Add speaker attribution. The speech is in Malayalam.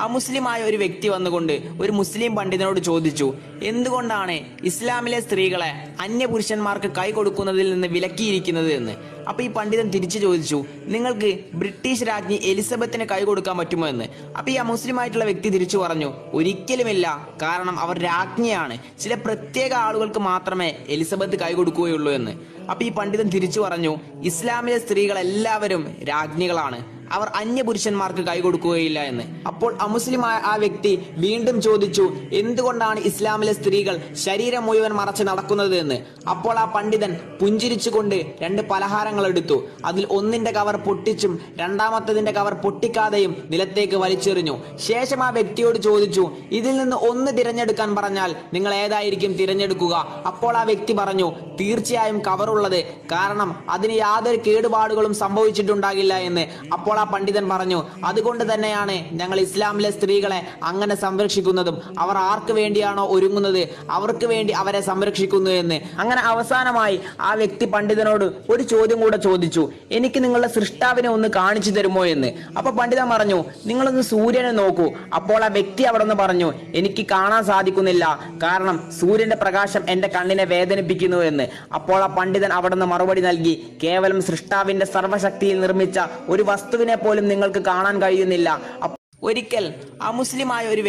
Speaker 1: അമുസ്ലിമായ ഒരു വ്യക്തി വന്നുകൊണ്ട് ഒരു മുസ്ലിം പണ്ഡിതനോട് ചോദിച്ചു, എന്തുകൊണ്ടാണ് ഇസ്ലാമിലെ സ്ത്രീകളെ അന്യപുരുഷന്മാർക്ക് കൈ കൊടുക്കുന്നതിൽ നിന്ന് വിലക്കിയിരിക്കുന്നത് എന്ന്. അപ്പൊ ഈ പണ്ഡിതൻ തിരിച്ചു ചോദിച്ചു, നിങ്ങൾക്ക് ബ്രിട്ടീഷ് രാജ്ഞി എലിസബത്തിന് കൈ കൊടുക്കാൻ പറ്റുമോ എന്ന്. അപ്പൊ ഈ അമുസ്ലിമായിട്ടുള്ള വ്യക്തി തിരിച്ചു പറഞ്ഞു, ഒരിക്കലുമില്ല, കാരണം അവർ രാജ്ഞിയാണ്, ചില പ്രത്യേക ആളുകൾക്ക് മാത്രമേ എലിസബത്ത് കൈ കൊടുക്കുകയുള്ളൂ എന്ന്. അപ്പൊ ഈ പണ്ഡിതൻ തിരിച്ചു പറഞ്ഞു, ഇസ്ലാമിലെ സ്ത്രീകൾ എല്ലാവരും രാജ്ഞികളാണ്, അവർ അന്യപുരുഷന്മാർക്ക് കൈ കൊടുക്കുകയില്ല എന്ന്. അപ്പോൾ അമുസ്ലിമായ ആ വ്യക്തി വീണ്ടും ചോദിച്ചു, എന്തുകൊണ്ടാണ് ഇസ്ലാമിലെ സ്ത്രീകൾ ശരീരം മുഴുവൻ മറച്ച് നടക്കുന്നത് എന്ന്. അപ്പോൾ ആ പണ്ഡിതൻ പുഞ്ചിരിച്ചുകൊണ്ട് രണ്ട് പലഹാരങ്ങൾ എടുത്തു. അതിൽ ഒന്നിന്റെ കവർ പൊട്ടിച്ചും രണ്ടാമത്തതിന്റെ കവർ പൊട്ടിക്കാതെയും നിലത്തേക്ക് വലിച്ചെറിഞ്ഞു. ശേഷം ആ വ്യക്തിയോട് ചോദിച്ചു, ഇതിൽ നിന്ന് ഒന്ന് തിരഞ്ഞെടുക്കാൻ പറഞ്ഞാൽ നിങ്ങൾ ഏതായിരിക്കും തിരഞ്ഞെടുക്കുക. അപ്പോൾ ആ വ്യക്തി പറഞ്ഞു, തീർച്ചയായും കവറുള്ളത്, കാരണം അതിന് യാതൊരു കേടുപാടുകളും സംഭവിച്ചിട്ടുണ്ടാകില്ല എന്ന്. അപ്പോൾ ആ പണ്ഡിതൻ പറഞ്ഞു, അതുകൊണ്ട് തന്നെയാണ് ഞങ്ങൾ ഇസ്ലാമിലെ സ്ത്രീകളെ അങ്ങനെ സംരക്ഷിക്കുന്നതും അവർ ആർക്ക് വേണ്ടിയാണോ ഒരുങ്ങുന്നത് അവർക്ക് വേണ്ടി അവരെ സംരക്ഷിക്കുന്നു എന്ന്. അങ്ങനെ അവസാനമായി ആ വ്യക്തി പണ്ഡിതനോട് ഒരു ചോദ്യം കൂടെ ചോദിച്ചു, എനിക്ക് നിങ്ങളുടെ സൃഷ്ടാവിനെ ഒന്ന് കാണിച്ചു തരുമോ എന്ന്. അപ്പൊ പണ്ഡിതൻ പറഞ്ഞു, നിങ്ങളൊന്ന് സൂര്യനെ നോക്കൂ. അപ്പോൾ ആ വ്യക്തി അവിടെ നിന്ന് പറഞ്ഞു, എനിക്ക് കാണാൻ സാധിക്കുന്നില്ല, കാരണം സൂര്യന്റെ പ്രകാശം എന്റെ കണ്ണിനെ വേദനിപ്പിക്കുന്നു എന്ന്. അപ്പോൾ ആ പണ്ഡിതൻ അവിടെ നിന്ന് മറുപടി നൽകി, കേവലം സൃഷ്ടാവിന്റെ സർവ്വശക്തിയിൽ നിർമ്മിച്ച ഒരു വസ്തുവിനെ പോലും നിങ്ങൾക്ക് കാണാൻ കഴിയുന്നില്ല. ഒരിക്കൽ അമുസ്ലിമായ ഒരു